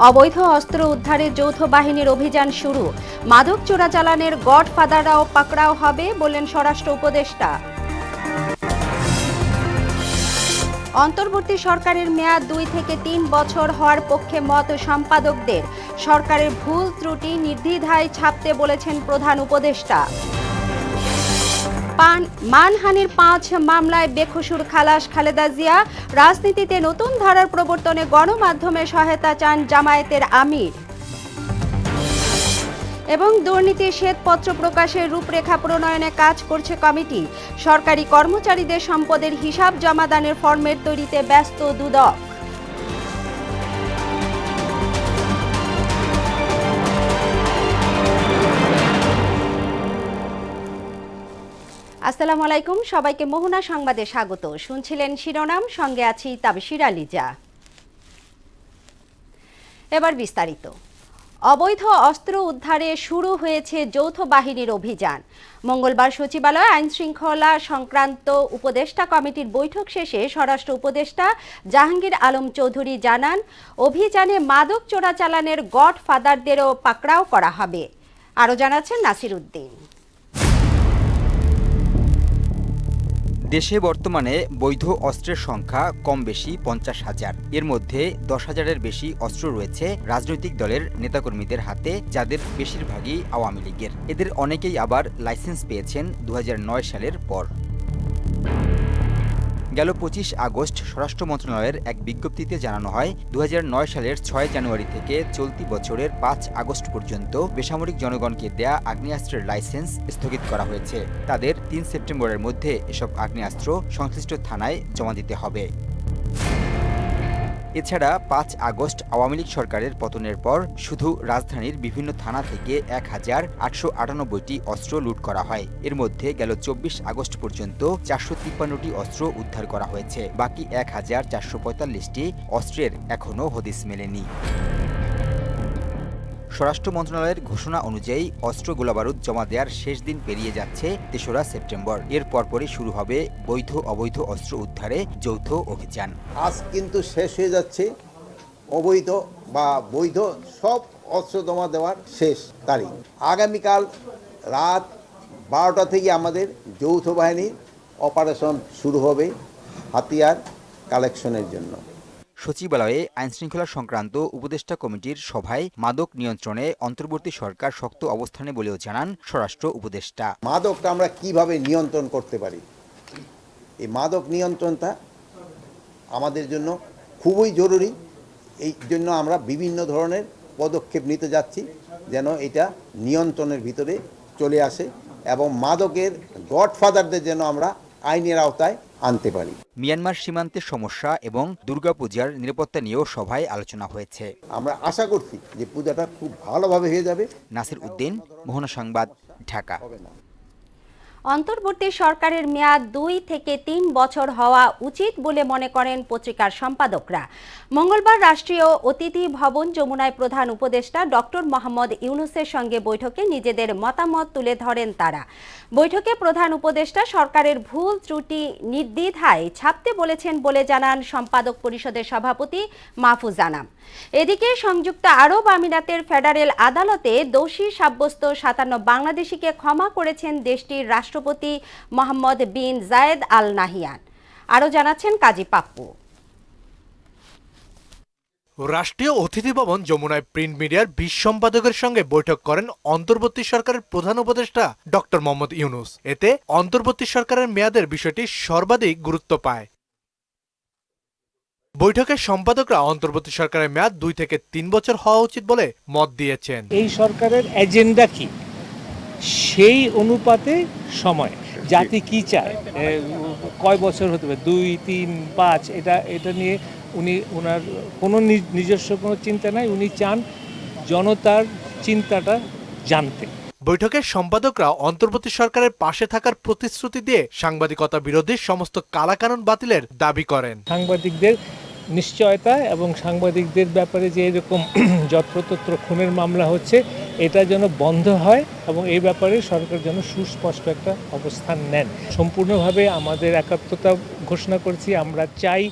অবৈধ অস্ত্র উদ্ধারে যৌথ বাহিনীর অভিযান শুরু। মাদক চোরাচালানের গডফাদাররাও পাকড়াও হবে বললেন স্বরাষ্ট্র উপদেষ্টা। অন্তর্বর্তী সরকারের মেয়াদ 2 থেকে 3 বছর হওয়ার পক্ষে মত সম্পাদকদের। সরকারের ভুল ত্রুটি নির্দ্বিধায় ছাপতে বলেছেন প্রধান উপদেষ্টা। মানহানির 5 মামলায় বেকসুর খালাস খালেদা জিয়া। রাজনীতিতে নতুন ধারার প্রবর্তনে গণমাধ্যমের সহায়তা চান জামায়াতের আমির। এবং দুর্নীতির শ্বেতপত্র প্রকাশের রূপরেখা প্রণয়নে কাজ করছে কমিটি। সরকারি কর্মচারীদের সম্পদের হিসাব জমাদানের ফরম্যাট তৈরিতে ব্যস্ত দুদক। আসসালামু আলাইকুম, সবাইকে মোহনা সংবাদে স্বাগত। শুনছিলেন শিরোনাম, সঙ্গে আছি তাবশিরা লিজা। এবার বিস্তারিত। অবৈধ অস্ত্র উদ্ধারে শুরু হয়েছে যৌথ বাহিনীর অভিযান। মঙ্গলবার সচিবালয়ে আইন শৃঙ্খলা সংক্রান্ত উপদেষ্টা কমিটির বৈঠক শেষে স্বরাষ্ট্র উপদেষ্টা জাহাঙ্গীর আলম চৌধুরী জানান, অভিযানে মাদক চোরাচালানের গডফাদারদেরও পাকড়াও করা হবে। আরও জানাচ্ছেন নাসির উদ্দিন। দেশে বর্তমানে বৈধ অস্ত্রের সংখ্যা কম বেশি 50,000। এর মধ্যে 10,000-এর বেশি অস্ত্র রয়েছে রাজনৈতিক দলের নেতাকর্মীদের হাতে, যাদের বেশিরভাগই আওয়ামী লীগের। এদের অনেকেই আবার লাইসেন্স পেয়েছেন 2009 সালের পর। গেল 25 আগস্ট স্বরাষ্ট্র মন্ত্রণালয়ের এক বিজ্ঞপ্তিতে জানানো হয়, 2009 সালের 6 জানুয়ারি থেকে চলতি বছরের 5 আগস্ট পর্যন্ত বেসামরিক জনগণকে দেয়া আগ্নেয়াস্ত্রের লাইসেন্স স্থগিত করা হয়েছে। তাদের 3 সেপ্টেম্বরের মধ্যে এসব আগ্নেয়াস্ত্র সংশ্লিষ্ট থানায় জমা দিতে হবে। এছাড়া 5 আগস্ট আওয়ামী লীগ সরকারের পতনের পর শুধু রাজধানীর বিভিন্ন থানা থেকে 1,898টি অস্ত্র লুট করা হয়। এর মধ্যে গেল 24 আগস্ট পর্যন্ত 453টি অস্ত্র উদ্ধার করা হয়েছে। বাকি 1,445টি অস্ত্রের এখনও হদিস মেলেনি। স্বরাষ্ট্র মন্ত্রণালয়ের ঘোষণা অনুযায়ী অস্ত্র গোলাবারুদ জমা দেওয়ার শেষ দিন পেরিয়ে যাচ্ছে 3রা সেপ্টেম্বর। এর পরপরই শুরু হবে বৈধ অবৈধ অস্ত্র উদ্ধারে যৌথ অভিযান। আজ কিন্তু শেষ হয়ে যাচ্ছে অবৈধ বা বৈধ সব অস্ত্র জমা দেওয়ার শেষ তারিখ। আগামীকাল রাত 12টা থেকে আমাদের যৌথ বাহিনীর অপারেশন শুরু হবে হাতিয়ার কালেকশনের জন্য। সচিবালয়ে আইনশৃঙ্খলা সংক্রান্ত উপদেষ্টা কমিটির সভায় মাদক নিয়ন্ত্রণে অন্তর্বর্তী সরকার শক্ত অবস্থানে বলেও জানান স্বরাষ্ট্র উপদেষ্টা। মাদকটা আমরা কিভাবে নিয়ন্ত্রণ করতে পারি, এই মাদক নিয়ন্ত্রণটা আমাদের জন্য খুবই জরুরি। এই জন্য আমরা বিভিন্ন ধরনের পদক্ষেপ নিতে যাচ্ছি যেন এটা নিয়ন্ত্রণের ভিতরে চলে আসে এবং মাদকের গডফাদারদের যেন আমরা আইনের আওতায় আনতে পারি। মিয়ানমার সীমান্তের সমস্যা এবং দুর্গাপূজার নিরাপত্তা নিয়েও সভায় আলোচনা হয়েছে। আমরা আশা করছি যে পূজাটা খুব ভালোভাবে হয়ে যাবে। নাসির উদ্দিন, মোহনা সংবাদ, ঢাকা। অন্তর্বর্তী সরকারের মেয়াদ 2 থেকে 3 বছর হওয়া উচিত বলে মনে করেন পত্রিকার সম্পাদকরা। মঙ্গলবার রাষ্ট্রীয় অতিথি ভবন যমুনায় প্রধান উপদেষ্টা ডক্টর মোহাম্মদ ইউনূসের সঙ্গে বৈঠকে নিজেদের মতামত তুলে ধরেন তারা। বৈঠকে প্রধান উপদেষ্টা সরকারের ভুল ত্রুটি নির্দ্বিধায় ছাপতে বলেছেন বলে জানান সম্পাদক পরিষদের সভাপতি মাহফুজ আনাম। এদিকে সংযুক্ত আরব আমিরাতের ফেডারেল আদালতে দোষী সাব্যস্ত 57 বাংলাদেশিকে ক্ষমা করেছেন দেশটির রাষ্ট্রপতি মোহাম্মদ বিন জায়েদ আল নাহিয়ান। আরও জানাচ্ছেন কাজী পাপ্পু। রাষ্ট্রীয় অতিথি ভবন যমুনায় প্রিন্ট মিডিয়ার 20 সম্পাদকের সঙ্গে বৈঠক করেন অন্তর্বর্তী সরকারের প্রধান উপদেষ্টা ডক্টর মোহাম্মদ ইউনূস। এতে অন্তর্বর্তী সরকারের মেয়াদের বিষয়টি সর্বাধিক গুরুত্ব পায়। বৈঠকের সম্পাদকরা অন্তর্বর্তী সরকারের মেয়াদ 2 থেকে 3 বছর হওয়া উচিত বলে মত দিয়েছেন। এই সরকারের এজেন্ডা কি, সেই অনুপাতে সময় জাতি কি চায়, কয় বছর হতে পারে, 2, 3, 5, এটা নিয়ে উনি ওনার কোনো নিজস্ব কোনো চিন্তা নাই। উনি চান জনতার চিন্তাটা জানতে। বৈঠকের সম্পাদকরা অন্তর্বর্তী সরকারের পাশে থাকার প্রতিশ্রুতি দিয়ে সাংবাদিকতা বিরোধী সমস্ত কালাকানুন বাতিলের দাবি করেন। সাংবাদিকদের নিশ্চয়তা এবং সাংবাদিকদের ব্যাপারে যে এরকম যত্রতত্র খুনের মামলা হচ্ছে, এটা যেন বন্ধ হয় এবং এই ব্যাপারে সরকার যেন সুস্পষ্ট একটা অবস্থান নেন। সম্পূর্ণভাবে আমাদের একাত্মতা ঘোষণা করেছি। আমরা চাই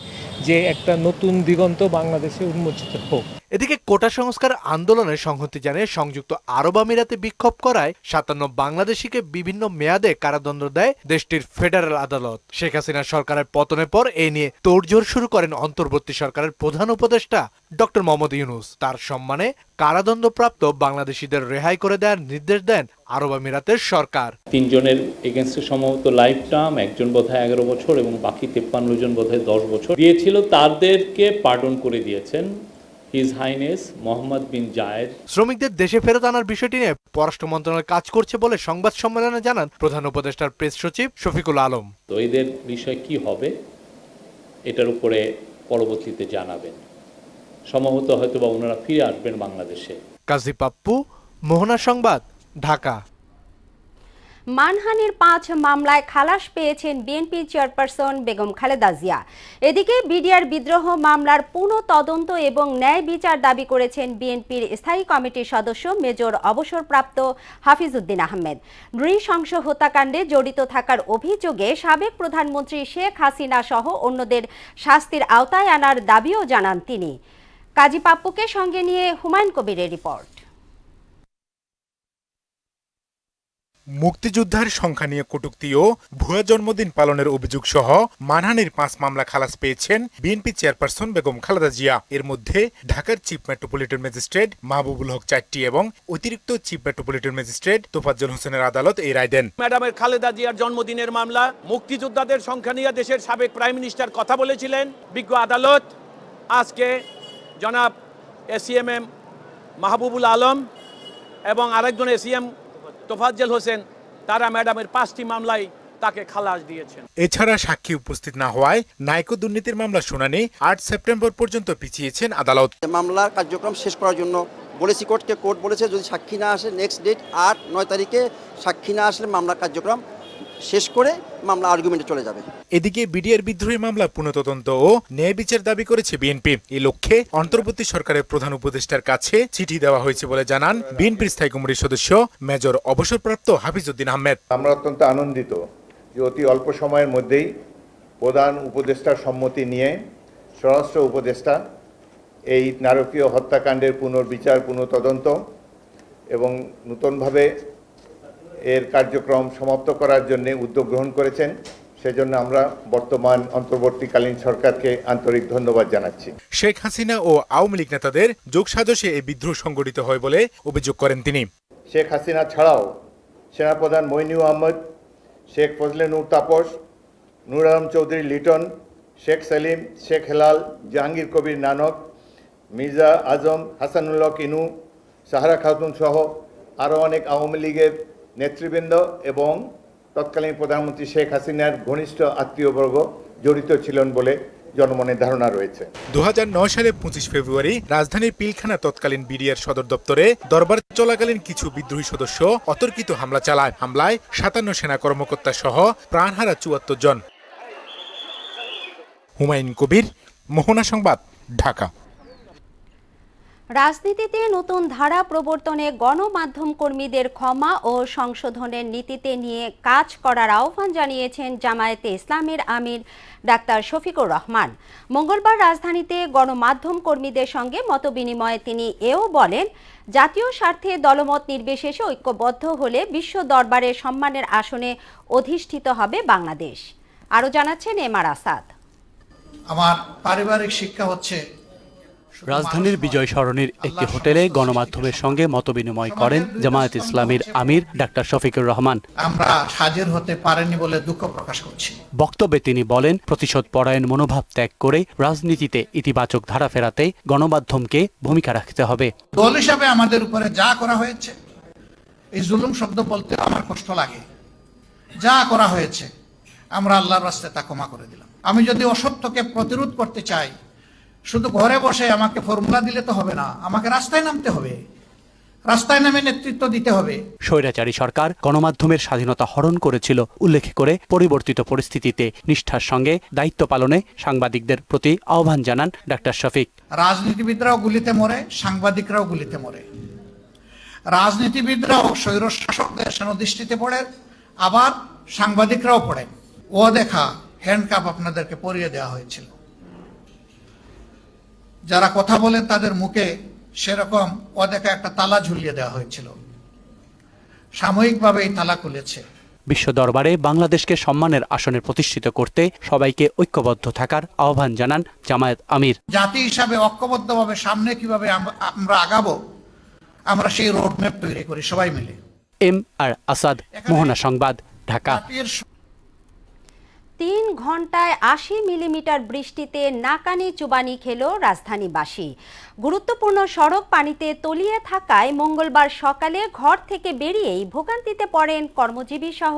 যে একটা নতুন দিগন্ত বাংলাদেশে উন্মোচিত হোক। এদিকে কোটা সংস্কার আন্দোলনের সংহতি জানিয়ে সংযুক্ত আরব আমিরাতে বিক্ষোভ করায় 57 বাংলাদেশিকে বিভিন্ন মেয়াদে কারাদণ্ড দেয় দেশটির ফেডারেল আদালত। শেখ হাসিনা সরকারের পতনের পর এ নিয়ে তোড়জোড় শুরু করেন অন্তর্বর্তী সরকারের প্রধান উপদেষ্টা ডক্টর মোহাম্মদ ইউনূস। তার সম্মানে কারাদণ্ডপ্রাপ্ত বাংলাদেশিদের রেহাই করে দেওয়ার নির্দেশ দেন আরব আমিরাতের সরকার। 3 জনের এগেনস্টে সম্ভবত লাইফ টার্ম, একজন বোধহয় 11 বছর এবং বাকি 53 জন বোধহয় 10 বছর দিয়েছিল, তাদেরকে পার্ডন করে দিয়েছেন হিজ হাইনেস মোহাম্মদ বিন জায়েদ। শ্রমিকদের দেশে ফেরত আনার বিষয়টি নিয়ে পররাষ্ট্র মন্ত্রণালয় কাজ করছে বলে সংবাদ সম্মেলনে জানান প্রধান উপদেষ্টার প্রেস সচিব শফিকুল আলম। তো এদের বিষয় কি হবে এটার উপরে পরবর্তীতে জানাবেন। সম্ভবত হয়তো বা ওনারা ফিরে আসবেন বাংলাদেশে। কাজী পাপ্পু, মোহনা সংবাদ, ঢাকা। মানহানির 5 মামলায় খালাস পেয়েছেন বিএনপি চেয়ারপারসন বেগম খালেদা জিয়া। এদিকে বিডিআর বিদ্রোহ মামলার পুনঃ তদন্ত এবং ন্যায় বিচার দাবি করেছেন বিএনপির স্থায়ী কমিটির সদস্য মেজর অবসরপ্রাপ্ত হাফিজউদ্দিন আহমেদ। নৃশংস হত্যাকাণ্ডে জড়িত থাকার অভিযোগে সাবেক প্রধানমন্ত্রী শেখ হাসিনা সহ অন্যদের শাস্তির আওতায় আনার দাবিও জানান তিনি। কাজী পাপ্পুকে সঙ্গে নিয়ে হুমায়ুন কবিরের রিপোর্ট। মুক্তিযোদ্ধার সংখ্যা নিয়ে কটূক্তি ও ভুয়া জন্মদিন পালনের অভিযোগ সহ মানহানির 5 মামলা খালাস পেয়েছেন বিএনপি চেয়ারপারসন বেগম খালেদা জিয়া। এর মধ্যে ঢাকার চিফ মেট্রোপলিটন ম্যাজিস্ট্রেট মাহবুবুল হক 4টি এবং অতিরিক্ত চিফ মেট্রোপলিটন ম্যাজিস্ট্রেট তোফাজ্জল হোসেনের আদালত এই রায় দেন। ম্যাডামের খালেদা জিয়ার জন্মদিনের মামলা, মুক্তিযোদ্ধাদের সংখ্যা নিয়ে দেশের সাবেক প্রাইম মিনিস্টার কথা বলেছিলেন। বিজ্ঞ আদালত আজকে জনাব এসিএমএম মাহবুবুল আলম এবং আরেকজন এসিএম তোফাজ্জল হোসেন, তারা ম্যাডামের 5টি মামলায় তাকে খালাস দিয়েছেন। এছাড়া সাক্ষী উপস্থিত না হওয়ায় নাইকো দুর্নীতির মামলা শুনানি 8 সেপ্টেম্বর পর্যন্ত পিছিয়েছেন আদালত। মামলার কার্যক্রম শেষ করার জন্য বলেছি কোর্টকে, কোর্ট বলেছে যদি সাক্ষী না আসে নেক্সট ডেট 8-9 তারিখে সাক্ষী না আসলে মামলার কার্যক্রম শেষ করে মামলা আর্গুমেন্টে চলে যাবে। এদিকে বিডিআর বিদ্রোহী মামলা পুনঃতদন্ত ও ন্যায় বিচার দাবি করেছে বিএনপি। এই লক্ষ্যে অন্তর্বর্তী সরকারের প্রধান উপদেষ্টার কাছে চিঠি দেওয়া হয়েছে বলে জানান বিএনপির স্থায়ী কমিটির সদস্য মেজর অবসরপ্রাপ্ত হাফিজউদ্দিন আহমেদ। আমরা অত্যন্ত আনন্দিত যে অতি অল্প সময়ের মধ্যেই প্রধান উপদেষ্টার সম্মতি নিয়ে স্বরাষ্ট্র উপদেষ্টা এই নারকীয় হত্যাকাণ্ডের পুনর্বিচার, পুনঃতদন্ত এবং নতুনভাবে এর কার্যক্রম সমাপ্ত করার জন্য উদ্যোগ গ্রহণ করেছেন। সেজন্য আমরা বর্তমান অন্তর্বর্তীকালীন সরকারকে আন্তরিক ধন্যবাদ জানাচ্ছি। শেখ হাসিনা ও আওয়ামী লীগ নেতাদের যোগসাজশে এই বিদ্রোহ সংগঠিত হয় বলে অভিযোগ করেন তিনি। শেখ হাসিনা ছাড়াও সেনাপ্রধান মইনুল আহমদ, শেখ ফজলে নূর তাপস, নূর আলম চৌধুরী লিটন, শেখ সেলিম, শেখ হেলাল, জাহাঙ্গীর কবির নানক, মির্জা আজম, হাসানুল্লাহ কিনু, সাহারা খাতুন সহ আরও অনেক আওয়ামী লীগের নেতৃবৃন্দ এবং তৎকালীন প্রধানমন্ত্রী শেখ হাসিনার ঘনিষ্ঠ আত্মীয়বর্গ জড়িত ছিলেন বলে জনমনে ধারণা রয়েছে। 2009 সালে 25 ফেব্রুয়ারি রাজধানীর পিলখানা তৎকালীন বিডিআর সদর দপ্তরে দরবার চলাকালীন কিছু বিদ্রোহী সদস্য অতর্কিত হামলা চালায়। হামলায় 57 সেনা কর্মকর্তা সহ প্রাণহারা 74 জন। হুমায়ুন কবির, মোহনা সংবাদ, ঢাকা। রাজনীতিতে নতুন ধারা প্রবর্তনে গণমাধ্যম কর্মীদের ক্ষমা ও সংশোধনের নীতিতে নিয়ে কাজ করার আহ্বান জানিয়েছেন জামায়াতে ইসলামের আমির ডাক্তার শফিকুর রহমান। মঙ্গলবার রাজধানীতে গণমাধ্যম কর্মীদের সঙ্গে মতবিনিময়ে তিনি এও বলেন, জাতীয় স্বার্থে দলমত নির্বিশেষে ঐক্যবদ্ধ হলে বিশ্ব দরবারে সম্মানের আসনে অধিষ্ঠিত হবে বাংলাদেশ। আরও জানাচ্ছেন এমআর আসাদ। আমার পারিবারিক শিক্ষা হচ্ছে রাজধানীর বিজয় সরণির একটি হোটেলে গণমাধ্যমের সঙ্গে মতবিনিময় করেন জামায়াত ইসলামীর আমির ডাক্তার শফিকুর রহমান। আমরা হাজির হতে পারেনি বলে দুঃখ প্রকাশ করছি। বক্তব্যে তিনি বলেন, প্রতিশোধ পরায়ণ মনোভাব ত্যাগ করে রাজনীতিতে ইতিবাচক ধারা ফেরাতে গণমাধ্যমকে ভূমিকা রাখতে হবে। দল হিসাবে আমাদের উপরে যা করা হয়েছে, এই জুলুম শব্দ বলতে আমার কষ্ট লাগে, যা করা হয়েছে আমরা আল্লাহর রাস্তায় তা ক্ষমা করে দিলাম। আমি যদি অসত্যকে প্রতিরোধ করতে চাই, শুধু ঘরে বসে আমাকে ফর্মুলা দিলে তো হবে না, আমাকে রাস্তায় নামতে হবে, রাস্তায় নামে নেতৃত্ব দিতে হবে। স্বৈরাচারী সরকার গণমাধ্যমের স্বাধীনতা হরণ করেছিল উল্লেখ করে পরিবর্তিত পরিস্থিতিতে নিষ্ঠার সঙ্গে দায়িত্ব পালনে সাংবাদিকদের প্রতি আহ্বান জানান ডাক্তার শফিক। রাজনীতিবিদরাও গুলিতে মরে, সাংবাদিকরাও গুলিতে মরে। রাজনীতিবিদরাও স্বৈর শাসকদের সেনাদৃষ্টিতে পড়ে, আবার সাংবাদিকরাও পড়ে। ও দেখা হ্যান্ডকাপ আপনাদেরকে পরিয়ে দেওয়া হয়েছিল। যারা কথা বলেন তাদের মুখে সেরকম অদেখা একটা তালা ঝুলিয়ে দেওয়া হয়েছিল, সাময়িকভাবে এই তালা খুলেছে। বিশ্ব দরবারে বাংলাদেশকে সম্মানের আসনে প্রতিষ্ঠিত করতে সবাইকে ঐক্যবদ্ধ থাকার আহ্বান জানান জামায়াত আমির। জাতি হিসাবে ঐক্যবদ্ধভাবে সামনে কিভাবে আমরা আগাবো, আমরা সেই রোডম্যাপ তৈরি করি সবাই মিলে। এম আর আসাদ, মোহনা সংবাদ, ঢাকা। 3 ঘন্টায় 80 মিলিমিটার বৃষ্টিতে নাকানি চুবানি খেল রাজধানীবাসী। গুরুত্বপূর্ণ সড়ক পানিতে তলিয়ে থাকায় মঙ্গলবার সকালে ঘর থেকে বেরিয়েই ভোগান্তিতে পড়েন কর্মজীবী সহ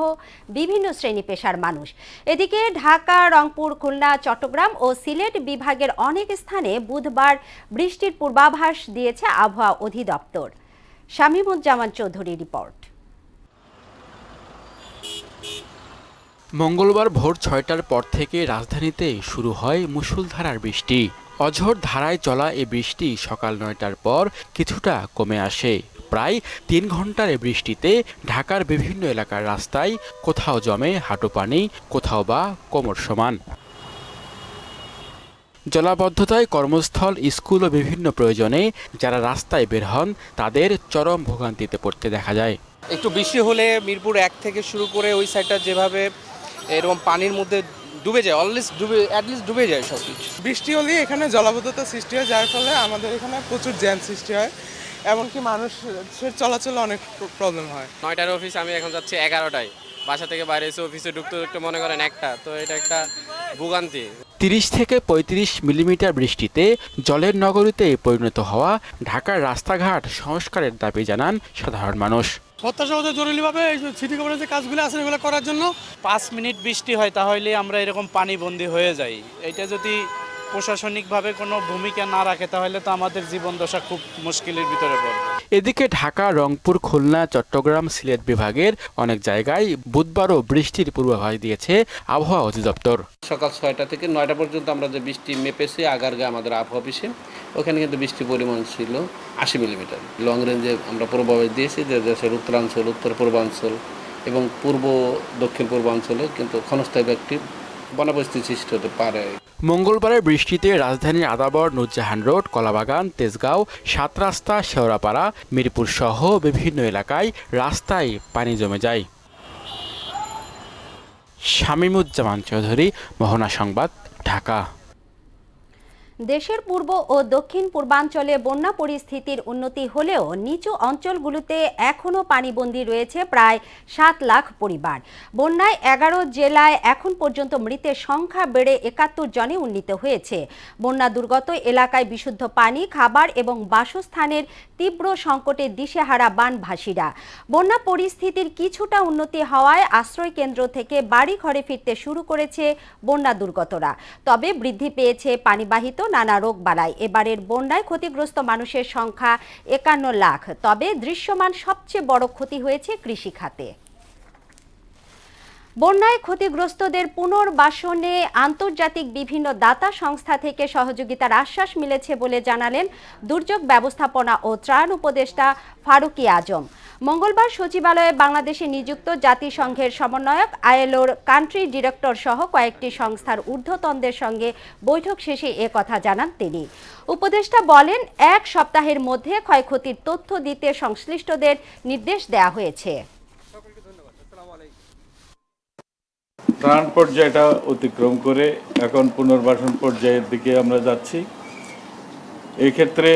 বিভিন্ন শ্রেণী পেশার মানুষ। এদিকে ঢাকা, রংপুর, খুলনা, চট্টগ্রাম ও সিলেট বিভাগের অনেক স্থানে বুধবার বৃষ্টির পূর্বাভাস দিয়েছে আবহাওয়া অধিদপ্তর। শামীমুজ্জামান চৌধুরী রিপোর্ট। মঙ্গলবার ভোর 6টার পর থেকে রাজধানীতে শুরু হয় মুষলধারার বৃষ্টি। অঝোর ধারায় চলা এই বৃষ্টি সকাল 9টার পর কিছুটা কমে আসে। প্রায় 3 ঘন্টার এই বৃষ্টিতে ঢাকার বিভিন্ন এলাকার রাস্তায় কোথাও জমে হাঁটু পানি, কোথাও বা কোমর সমান। জলাবদ্ধতায় কর্মস্থল, স্কুল ও বিভিন্ন প্রয়োজনে যারা রাস্তায় বের হন তাদের চরম ভোগান্তিতে পড়তে দেখা যায়। একটু বৃষ্টি হলে মিরপুর 1 থেকে শুরু করে ওই সাইডটা যেভাবে এরকম পানির মধ্যে ডুবে যায়, অ্যাটলিস্ট ডুবে যায় সব কিছু। বৃষ্টি হলে এখানে জলাবদ্ধতা সৃষ্টি হয়, যার ফলে আমাদের এখানে প্রচুর জ্যাম সৃষ্টি হয়, এমনকি মানুষের চলাচলে অনেক প্রবলেম হয়। 9টার অফিস, আমি এখন যাচ্ছি 11টায়। বাসা থেকে বাইরে এসে অফিসে ঢুকতে মনে করেন 1টা, তো এটা একটা ভোগান্তি। 30 থেকে 35 মিলিমিটার বৃষ্টিতে জলের নগরীতে পরিণত হওয়া ঢাকার রাস্তাঘাট সংস্কারের দাবি জানান সাধারণ মানুষ। সত্যাসহ জরুরিভাবে এই সিটি কর্পোরেশনের যে কাজগুলো আছে এগুলো করার জন্য 5 মিনিট বৃষ্টি হয় তাহলে আমরা এরকম পানিবন্দী হয়ে যাই। এটা যদি প্রশাসনিকভাবে কোনো ভূমিকা না রাখে তাহলে তো আমাদের জীবন দশা খুব মুশকিলের ভিতরে পড়ে। এদিকে ঢাকা, রংপুর, খুলনা, চট্টগ্রাম, সিলেট বিভাগের অনেক জায়গায় বুধবারও বৃষ্টির পূর্বাভাস দিয়েছে আবহাওয়া অধিদপ্তর। সকাল 6টা থেকে 9টা পর্যন্ত আমরা যে বৃষ্টি মেপেছি আগারগাঁ আমাদের আবহাওয়া অফিসে, ওখানে কিন্তু বৃষ্টির পরিমাণ ছিল 80 মিলিমিটার। লং রেঞ্জে আমরা পূর্বাভাস দিয়েছি যে দেশের উত্তরাঞ্চল, উত্তর পূর্বাঞ্চল এবং পূর্ব দক্ষিণ পূর্বাঞ্চলে কিন্তু ক্ষণস্থায়ী একটি বন্যা পরিস্থিতি সৃষ্টি হতে পারে। মঙ্গলবারের বৃষ্টিতে রাজধানীর আদাবর, নুরজাহান রোড, কলাবাগান, তেজগাঁও, 7 রাস্তা, শেওড়াপাড়া, মিরপুর সহ বিভিন্ন এলাকায় রাস্তায় পানি জমে যায়। শামীমুজ্জামান চৌধুরী, মোহনা সংবাদ, ঢাকা। দেশের পূর্ব ও দক্ষিণ পূর্বাঞ্চলে বন্যা পরিস্থিতির উন্নতি হলেও নিচু অঞ্চলগুলোতে এখনও পানিবন্দী রয়েছে প্রায় 7 লাখ পরিবার। বন্যায় 11 জেলায় এখন পর্যন্ত মৃতের সংখ্যা বেড়ে 71 জনে উন্নীত হয়েছে। বন্যা দুর্গত এলাকায় বিশুদ্ধ পানি, খাবার এবং বাসস্থানের তীব্র সংকটে দিশেহারা বানভাসীরা। বন্যা পরিস্থিতির কিছুটা উন্নতি হওয়ায় আশ্রয় কেন্দ্র থেকে বাড়ি ঘরে ফিরতে শুরু করেছে বন্যা দুর্গতরা। তবে বৃদ্ধি পেয়েছে পানিবাহিত নানা রোগবালাই। এবারের বন্যায় ক্ষতিগ্রস্ত মানুষের সংখ্যা 51 লাখ। তবে দৃশ্যমান সবচেয়ে বড় ক্ষতি হয়েছে কৃষি খাতে। বন্যায় ক্ষতিগ্রস্তদের পুনর্বাসনে আন্তর্জাতিক বিভিন্ন দাতা সংস্থা থেকে সহযোগিতার আশ্বাস মিলেছে বলে জানালেন দুর্যোগ ব্যবস্থাপনা ও ত্রাণ উপদেষ্টা ফারুকী আজম। মঙ্গলবার সচিবালয়ে বাংলাদেশে নিযুক্ত জাতিসংঘের সমন্বয়ক, আইএলওর কান্ট্রি ডিরেক্টর সহ কয়েকটি সংস্থার ঊর্ধ্বতনদের সঙ্গে বৈঠক শেষে কথা জানান তিনি। উপদেষ্টা বলেন, 1 সপ্তাহের মধ্যে ক্ষয়ক্ষতির তথ্য দিতে সংশ্লিষ্টদের নির্দেশ দেওয়া হয়েছে। ত্রাণ পর্যায়টা অতিক্রম করে এখন পুনর্বাসন পর্যায়ের দিকে আমরা যাচ্ছি। এক্ষেত্রে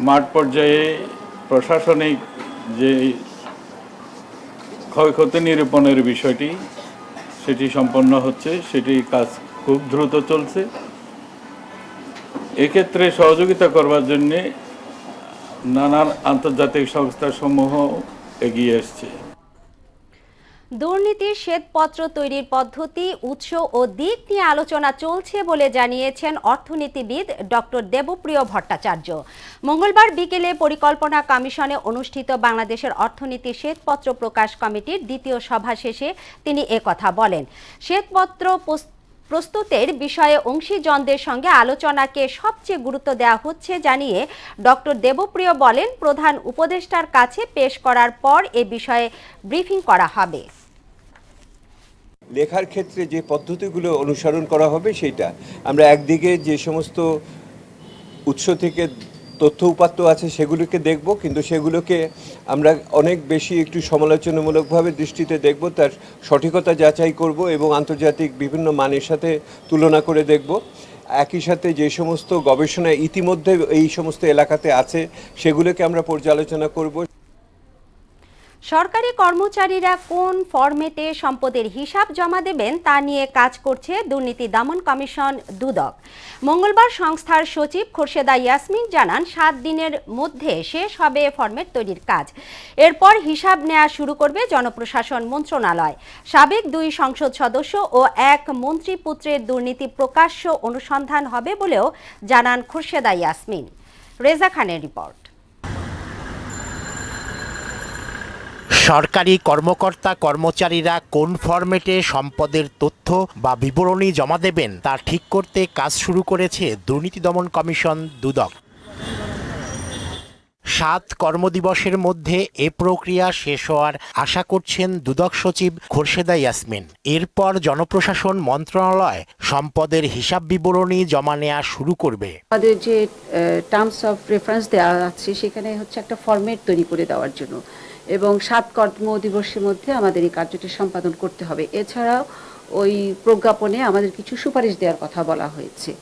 মাঠ পর্যায়ে প্রশাসনিক যে ক্ষয়ক্ষতি নিরূপণের বিষয়টি সেটি সম্পন্ন হচ্ছে, সেটি কাজ খুব দ্রুত চলছে। এক্ষেত্রে সহযোগিতা করবার জন্য নানান আন্তর্জাতিক সংস্থাসমূহ এগিয়ে এসছে। দুর্নীতির শ্বেতপত্র তৈরির পদ্ধতি, উৎস ও দিক নিয়ে আলোচনা চলছে বলে জানিয়েছেন অর্থনীতিবিদ ডক্টর দেবপ্রিয় ভট্টাচার্য। মঙ্গলবার বিকেলে পরিকল্পনা কমিশনে অনুষ্ঠিত বাংলাদেশের অর্থনীতি শ্বেতপত্র প্রকাশ কমিটির 2য় সভা শেষে তিনি একথা বলেন। শ্বেতপত্র প্রস্তুতের বিষয়ে অংশীজনদের সঙ্গে আলোচনাকে সবচেয়ে গুরুত্ব দেওয়া হচ্ছে জানিয়ে ডক্টর দেবপ্রিয় বলেন, প্রধান উপদেষ্টার কাছে পেশ করার পর এ বিষয়ে ব্রিফিং করা হবে। লেখার ক্ষেত্রে যে পদ্ধতিগুলো অনুসরণ করা হবে সেইটা আমরা একদিকে যে সমস্ত উৎস থেকে তথ্য উপাত্ত আছে সেগুলোকে দেখব, কিন্তু সেগুলোকে আমরা অনেক বেশি একটু সমালোচনামূলকভাবে দৃষ্টিতে দেখব, তার সঠিকতা যাচাই করব এবং আন্তর্জাতিক বিভিন্ন মানের সাথে তুলনা করে দেখব। একই সাথে যে সমস্ত গবেষণা ইতিমধ্যে এই সমস্ত এলাকাতে আছে সেগুলোকে আমরা পর্যালোচনা করব। সরকারি কর্মচারীরা কোন ফরম্যাটে সম্পদের হিসাব জমা দেবেন তা নিয়ে কাজ করছে দুর্নীতি দমন কমিশন দুদক। মঙ্গলবার সংস্থার সচিব খোরশেদা ইয়াসমিন জানান 7 দিনের মধ্যে শেষ হবে ফরম্যাট তৈরির কাজ। এরপর হিসাব নেওয়া শুরু করবে জনপ্রশাসন মন্ত্রণালয়। সাবেক 2 সংসদ সদস্য ও 1 মন্ত্রী পুত্রের দুর্নীতি প্রকাশ্য অনুসন্ধান হবে বলেও জানান খোরশেদা ইয়াসমিন। রেজা খানের রিপোর্ট। সরকারি কর্মকর্তা কর্মচারীরা কোন ফরম্যাটে সম্পদের তথ্য বা বিবরণী জমা দেবেন তা ঠিক করতে কাজ শুরু করেছে দুর্নীতি দমন কমিশন দুদক। 7 কর্মদিবসের মধ্যে এ প্রক্রিয়া শেষ হওয়ার আশা করছেন দুদক সচিব খোরশেদা ইয়াসমিন। এরপর জনপ্রশাসন মন্ত্রণালয় সম্পদের হিসাব বিবরণী জমা নেওয়া শুরু করবে। আমাদের যে টার্মস অফ রেফারেন্স দেওয়া আছে সেখানে হচ্ছে একটা ফরম্যাট তৈরি করে দেওয়ার জন্য, এবং 7 কর্মদিবসের মধ্যে আমাদের এই কার্যটি সম্পাদন করতে হবে। এছাড়াও ওই প্রজ্ঞাপনে আমাদের কিছু সুপারিশ দেওয়ার কথা বলা হয়েছে।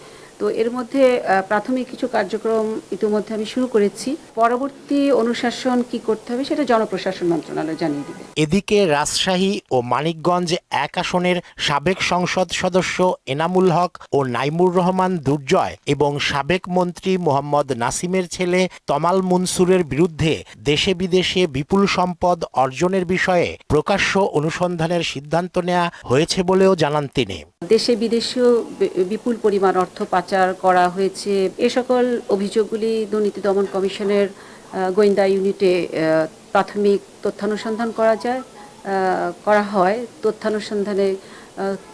তো এর মধ্যে প্রাথমিক কিছু কার্যক্রম ইতিমধ্যে আমি শুরু করেছি। পরবর্তী অনুশাসন কি করতে হবে সেটা জনপ্রশাসন মন্ত্রণালয় জানিয়ে দেবে। এদিকে রাজশাহী ও মানিকগঞ্জ 1 আসনের সাবেক সংসদ সদস্য এনামুল হক ও নাইমুর রহমান দুর্জয় এবং সাবেক মন্ত্রী মোহাম্মদ নাসিমের ছেলে তমাল মনসুরের বিরুদ্ধে দেশে বিদেশে বিপুল সম্পদ অর্জনের বিষয়ে প্রকাশ্য অনুসন্ধানের সিদ্ধান্ত নেওয়া হয়েছে বলেও জানান তিনি। দেশে বিদেশেও বিপুল পরিমাণ অর্থ পাচার করা হয়েছে। এ সকল অভিযোগগুলি দুর্নীতি দমন কমিশনের গোয়েন্দা ইউনিটে প্রাথমিক তথ্যানুসন্ধান করা হয়। তথ্যানুসন্ধানে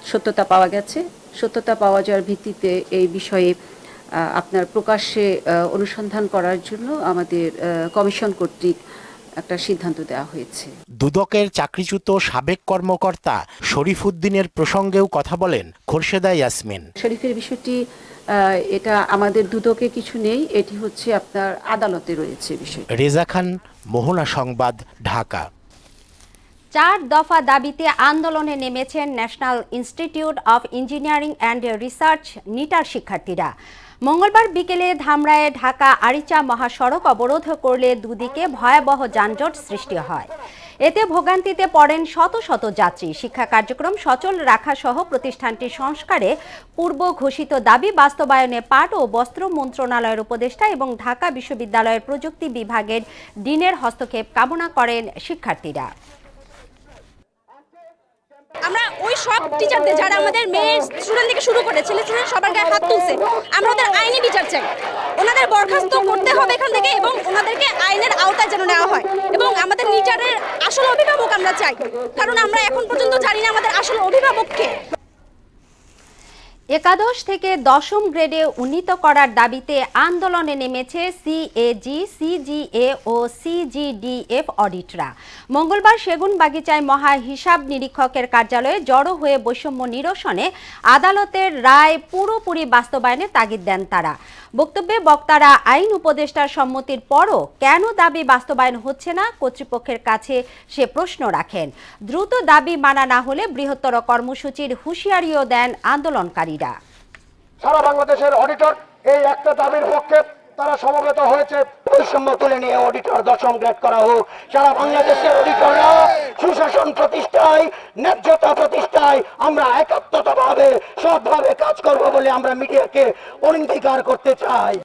সত্যতা পাওয়া গেছে। সত্যতা পাওয়া যাওয়ার ভিত্তিতে এই বিষয়ে আপনার প্রকাশ্যে অনুসন্ধান করার জন্য আমাদের কমিশন কর্তৃক একটা সিদ্ধান্ত দেওয়া হয়েছে। দুদকের চাকরিচ্যুত সাবেক কর্মকর্তা শরীফ উদ্দিনের প্রসঙ্গেও কথা বলেন খোরশেদা ইয়াসমিন। শরীফের বিষয়টি এটা আমাদের দুদকে কিছু নেই, এটি হচ্ছে আপনার আদালতে রয়েছে বিষয়। রেজা খান, মোহনা সংবাদ, ঢাকা। 4 দফা দাবিতে আন্দোলনে নেমেছেন national institute of engineering and research নিটার শিক্ষার্থীরা। মঙ্গলবার বিকেলে ধামরায়ে ঢাকা আরিচা মহাসড়ক অবরোধ করলে দুদিকে ভয়াবহ যানজট সৃষ্টি হয়। এতে ভোগান্তিতে পড়েন শত শত যাত্রী। শিক্ষা কার্যক্রম সচল রাখা সহ প্রতিষ্ঠানটির সংস্কারে পূর্ব ঘোষিত দাবি বাস্তবায়নে পাট ও বস্ত্র মন্ত্রণালয়ের উপদেষ্টা এবং ঢাকা বিশ্ববিদ্যালয়ের প্রযুক্তি বিভাগের ডিনের হস্তক্ষেপ কামনা করেন শিক্ষার্থীরা। আমরা ওই সব টিচারদের যারা আমাদের মেয়ে স্টুডেন্ট থেকে শুরু করে ছেলে স্টুডেন্ট সবার গায়ে হাত তুলছে, আমরা ওদের আইনি বিচার চাই। ওনাদের বরখাস্ত করতে হবে এখান থেকে এবং ওনাদেরকে আইনের আওতায় যেন নেওয়া হয়, এবং আমাদের নিচারের আসল অভিভাবক আমরা চাই, কারণ আমরা এখন পর্যন্ত জানি না আমাদের আসল অভিভাবককে। একাদশ থেকে 10ম গ্রেডে উন্নীত করার দাবিতে আন্দোলনে নেমেছে সিএজি, সিজিএ ও সিজিডিএফ অডিটরা। মঙ্গলবার সেগুনবাগিচায় মহা হিসাব নিরীক্ষকের কার্যালয়ে জড়ো হয়ে বৈষম্য নিরসনে আদালতের রায় পুরোপুরি বাস্তবায়নে তাগিদ দেন তারা। বক্তব্যে বক্তারা আইন উপদেষ্টার সম্মতির পরও কেন দাবি বাস্তবায়ন হচ্ছে না কর্তৃপক্ষের কাছে সে প্রশ্ন রাখেন। দ্রুত দাবি মানা না হলে বৃহত্তর কর্মসূচির হুঁশিয়ারিও দেন আন্দোলনকারীরা। সারা বাংলাদেশের অডিটর এই একটা দাবির পক্ষে তারা সমবেত হয়েছে। বৈষম্য তুলে নিয়ে অডিটর 10ম গ্রেড করা হোক। সারা বাংলাদেশের অডিটররা সুশাসন প্রতিষ্ঠায়, ন্যায্যতা প্রতিষ্ঠায় আমরা একাত্মতাভাবে সৎভাবে কাজ করব বলে আমরা মিডিয়াকে অঙ্গীকার করতে চাই।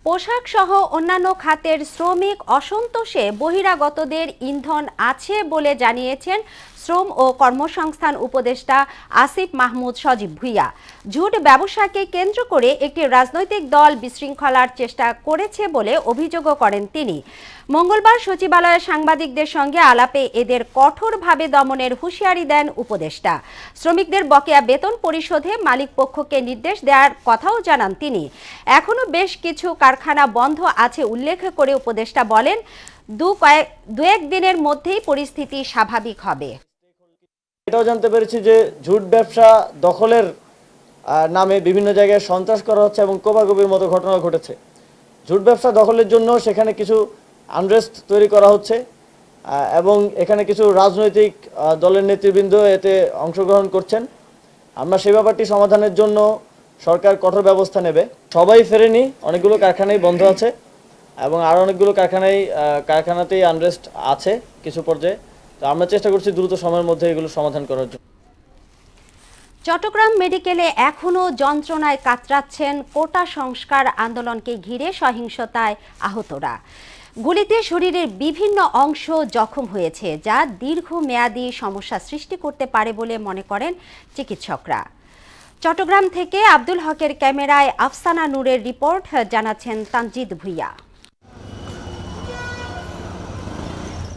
পোশাক সহ অন্যান্য খাতের শ্রমিক অসন্তোষে বহিরাগতদের ইন্ধন আছে বলে জানিয়েছেন শ্রম ও কর্মসংস্থান উপদেষ্টা আসিফ মাহমুদ সজীব ভুইয়া। ঝুট ব্যবসাকে কেন্দ্র করে একটি রাজনৈতিক দল বিশৃঙ্খলার চেষ্টা করেছে বলে অভিযোগও করেন তিনি। মঙ্গলবার সচিবালয়ে সাংবাদিকদের সঙ্গে আলাপে এদের কঠোরভাবে দমনের হুঁশিয়ারি দেন উপদেষ্টা। শ্রমিকদের বকেয়া বেতন পরিশোধে মালিকপক্ষকে নির্দেশ দেওয়ার কথাও জানান তিনি। এখনও বেশ কিছু কারখানা বন্ধ আছে উল্লেখ করে উপদেষ্টা বলেন, দু এক দিনের মধ্যেই পরিস্থিতি স্বাভাবিক হবে। এটাও জানতে পেরেছি যে ঝুট ব্যবসা দখলের নামে বিভিন্ন জায়গায় সন্ত্রাস করা হচ্ছে এবং কোপাকুপির মতো ঘটনা ঘটেছে। ঝুট ব্যবসা দখলের জন্য সেখানে কিছু আনরেস্ট তৈরি করা হচ্ছে এবং এখানে কিছু রাজনৈতিক দলের নেতৃবৃন্দ এতে অংশগ্রহণ করছেন। আমরা সেই ব্যাপারটি সমাধানের জন্য সরকার কঠোর ব্যবস্থা নেবে। সবাই ফেরেনি, অনেকগুলো কারখানাই বন্ধ আছে এবং আরও অনেকগুলো কারখানাতেই আনরেস্ট আছে কিছু পর্যায়ে। তো আমরা চেষ্টা করছি দ্রুত সময়ের মধ্যে এগুলো সমাধান করার জন্য। চট্টগ্রাম মেডিকেলে এখনও যন্ত্রণায় কাতরাচ্ছেন কোটা সংস্কার আন্দোলনকে ঘিরে সহিংসতায় আহতরা। গুলিতে শরীরের বিভিন্ন অংশ জখম হয়েছে, যা দীর্ঘমেয়াদী সমস্যা সৃষ্টি করতে পারে বলে মনে করেন চিকিৎসকরা। চট্টগ্রাম থেকে আব্দুল হকের ক্যামেরায় আফসানা নূরের রিপোর্ট, জানাচ্ছেন তানজিদ ভুইয়া।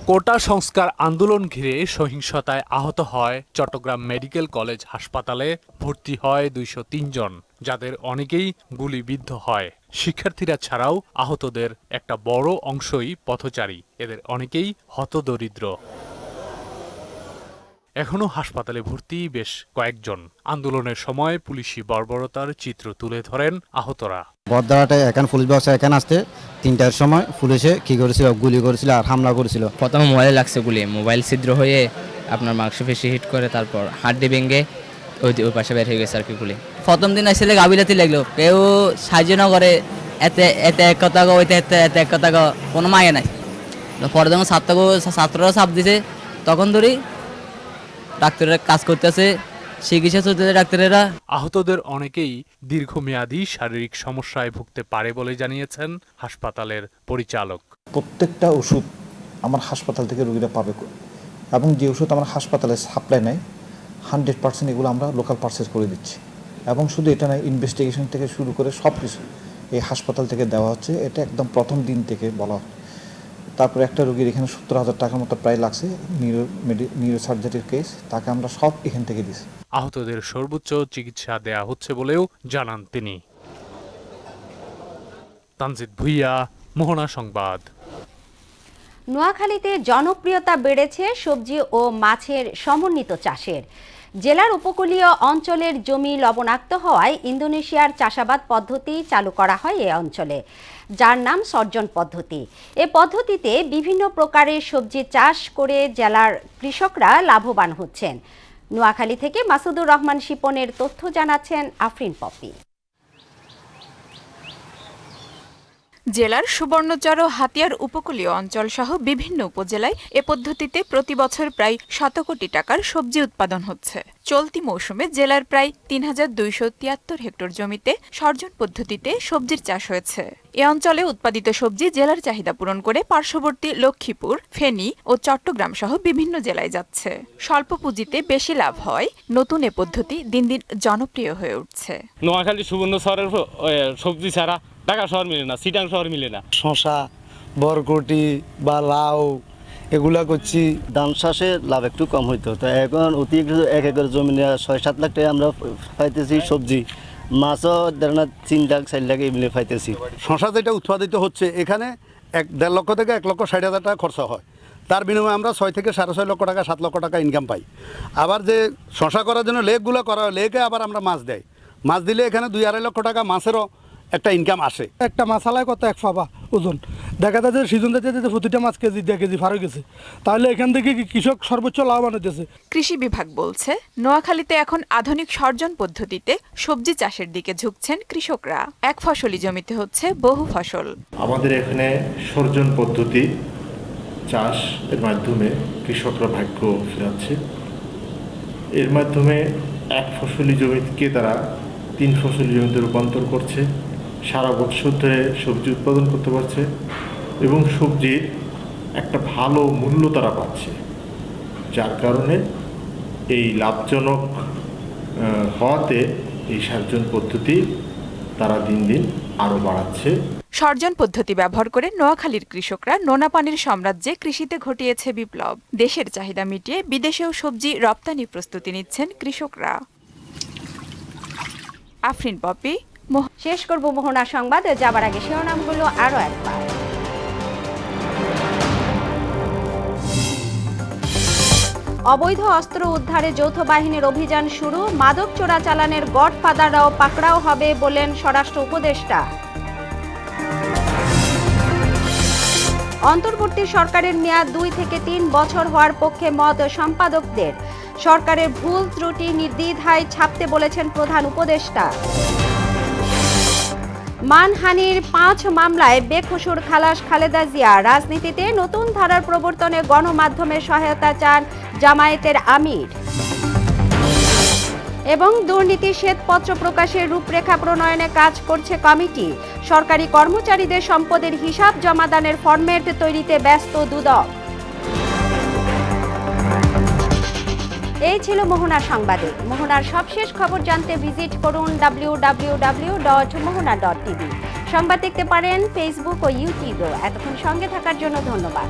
কোটা সংস্কার আন্দোলন ঘিরে সহিংসতায় আহত হয় চট্টগ্রাম মেডিকেল কলেজ হাসপাতালে ভর্তি হয় 203 জন, যাদের অনেকেই গুলিবিদ্ধ হয়। শিক্ষার্থীরা ছাড়াও আহতদের একটা বড় অংশই পথচারী, এদের অনেকেই হতদরিদ্র। এখনো হাসপাতালে ভর্তি বেশ কয়েকজন। আন্দোলনের সময় পুলিশি বর্বরতার চিত্র তুলে ধরেন আহতরা। বদদারাটায় এখানে পুলিশ বক্সে এখানে আসতে 3টার সময় পুলিশে কি করেছিল, গুলি করেছিল আর হামলা করেছিল। প্রথমে মোবাইলে লাগছে গুলি, মোবাইল ছিদ্র হয়ে আপনার মাংসপেশি হিট করে তারপর হাড্ডি ভেঙে ওই পাশে বের হয়ে গেছে আর কি গুলি। প্রথম দিন আসলে গাবিলাতি লাগলো, কেউ সাহায্য না করে, এতে এতে এক কথা গো ওইতে এতে এতে এক কথা গো, কোনো মায়ে নাই। পরে যখন ছাত্ররা চাপ দিছে তখন ধরি ডাক্তাররা কাজ করতেছে, চিকিৎসা চলতেছে ডাক্তারেরা। আহতদের অনেকেই দীর্ঘমেয়াদী শারীরিক সমস্যায় ভুগতে পারে বলে জানিয়েছেন হাসপাতালের পরিচালক। প্রত্যেকটা ওষুধ আমার হাসপাতাল থেকে রোগীরা পাবে এবং যে ওষুধ আমার হাসপাতালে সাপ্লাই নেয় 100% এগুলো আমরা লোকাল পারচেজ করে দিচ্ছি। এবং শুধু এটা নয়, ইনভেস্টিগেশন থেকে শুরু করে সব কিছু এই হাসপাতাল থেকে দেওয়া হচ্ছে। এটা একদম প্রথম দিন থেকে বলা হয়। তারপরে একটা রোগীর এখানে 70,000 টাকার মতো প্রায় লাগছে, নিউরো সার্জারির কেস, তাকে আমরা সব এখান থেকে দিচ্ছি। আহতদের সর্বোচ্চ চিকিৎসা দেয়া হচ্ছে বলেও জানান তিনি। তানজিদ ভুইয়া, মোহনা সংবাদ। নোয়াখালীতে জনপ্রিয়তা বেড়েছে সবজি ও মাছের সমন্বিত চাষের। জেলার উপকূলীয় অঞ্চলের জমি লবণাক্ত হওয়ায় ইন্দোনেশিয়ার চাষাবাদ পদ্ধতি চালু করা হয় এ অঞ্চলে, যার নাম সর্জন পদ্ধতি। এ পদ্ধতিতে বিভিন্ন প্রকারের সবজি চাষ করে জেলার কৃষকরা লাভবান হচ্ছেন। নোয়াখালী থেকে মাসুদুর রহমান শিপনের তথ্য জানাচ্ছেন আফরিন পপি। জেলার সুবর্ণচর ও হাতিয়ার উপকূলীয় অঞ্চল সহ বিভিন্ন উপজেলায় এ পদ্ধতিতে প্রতি বছর প্রায় 7 কোটি টাকার সবজি উৎপাদন হচ্ছে। চলতি মৌসুমে জেলার প্রায় 3273 হেক্টর জমিতে সর্জন পদ্ধতিতে সবজির চাষ হয়েছে। এ অঞ্চলে উৎপাদিত সবজি জেলার চাহিদা পূরণ করে পার্শ্ববর্তী লক্ষ্মীপুর, ফেনী ও চট্টগ্রাম সহ বিভিন্ন জেলায় যাচ্ছে। স্বল্প পুঁজিতে বেশি লাভ হয় নতুন এ পদ্ধতি দিন দিন জনপ্রিয় হয়ে উঠছে। নোয়াখালী সুবর্ণচরের সবজি ছাড়া ঢাকা শহর মিলে না, চিটাং শহর মিলে না। শশা, বরকটি বা লাউ এগুলা করছি। ধান চাষে লাভ একটু কম হইতো, তো এখন অতিরিক্ত 1 একর জমি 6-7 লাখ টাকা আমরা পাইতেছি। সবজি মাছও 3 লাখ 4 লাখ এমনি পাইতেছি। শশা যেটা উৎপাদিত হচ্ছে এখানে 1.5 লক্ষ থেকে 1,60,000 টাকা খরচা হয়, তার বিনিময়ে আমরা 6 থেকে 6.5 লক্ষ টাকা 7 লক্ষ টাকা ইনকাম পাই। আবার যে শশা করার জন্য লেকগুলো করা হয়, লেকে আবার আমরা মাছ দেয়, মাছ দিলে এখানে 2-2.5 লক্ষ টাকা মাছেরও একটা ইনকাম আসে। একটা মাছালায় কত 1 পাবা ওজন দেখা যাচ্ছে সিজন যেতে প্রতিটা মাছ কেজি 2 কেজি ফারক গেছে, তাহলে এখান থেকে কৃষক সর্বোচ্চ লাভবান হতেছে। কৃষি বিভাগ বলছে নোয়াখালীতে এখন আধুনিক সর্জন পদ্ধতিতে সবজি চাষের দিকে ঝুঁকছেন কৃষকরা। এক ফসলি জমিতে হচ্ছে বহু ফসল। আমাদের এখানে সর্জন পদ্ধতি চাষ এর মাধ্যমে কৃষকরা ভাগ্য ফেরাচ্ছে। এর মাধ্যমে এক ফসলি জমিকে তারা 3 ফসলি জমিতে রূপান্তর করছে, সারা বছর ধরে সবজি উৎপাদন করতে পারছে এবং সবজির একটা ভালো মূল্য তারা পাচ্ছে, যার কারণে এই লাভজনক হওয়াতে এই সর্জন পদ্ধতি তারা দিন দিন আরও বাড়াচ্ছে। সর্জন পদ্ধতি ব্যবহার করে নোয়াখালীর কৃষকরা নোনা পানির সাম্রাজ্যে কৃষিতে ঘটিয়েছে বিপ্লব। দেশের চাহিদা মিটিয়ে বিদেশেও সবজি রপ্তানি প্রস্তুতি নিচ্ছেন কৃষকরা। আফরিন পপি। শেষ করব মোহনা সংবাদ, যাবার আগে শিরোনামগুলো আরো একবার। অবৈধ অস্ত্র উদ্ধারে যৌথ বাহিনীর অভিযান শুরু, মাদক চোরাচালানের গডফাদাররাও পাকড়াও হবে বলেন স্বরাষ্ট্র উপদেষ্টা। অন্তর্বর্তী সরকারের মেয়াদ 2 থেকে 3 বছর হওয়ার পক্ষে মত সম্পাদকদের। সরকারের ভুল ত্রুটি নির্দ্বিধায় ছাপতে বলেছেন প্রধান উপদেষ্টা। মানহানির 5 মামলায় বেকসুর খালাস খালেদা জিয়া। রাজনীতিতে নতুন ধারার প্রবর্তনে গণমাধ্যমের সহায়তা চান জামায়াতের আমির। এবং দুর্নীতি শ্বেতপত্র প্রকাশের রূপরেখা প্রণয়নে কাজ করছে কমিটি। সরকারি কর্মচারীদের সম্পদের হিসাব জমাদানের ফরম্যাট তৈরিতে ব্যস্ত দুদক। এই ছিল মোহনা সংবাদে। মোহনার সবশেষ খবর জানতে ভিজিট করুন www.mohona.tv। সংবাদ দেখতে পারেন ফেসবুক ও ইউটিউবেও। এতক্ষণ সঙ্গে থাকার জন্য ধন্যবাদ।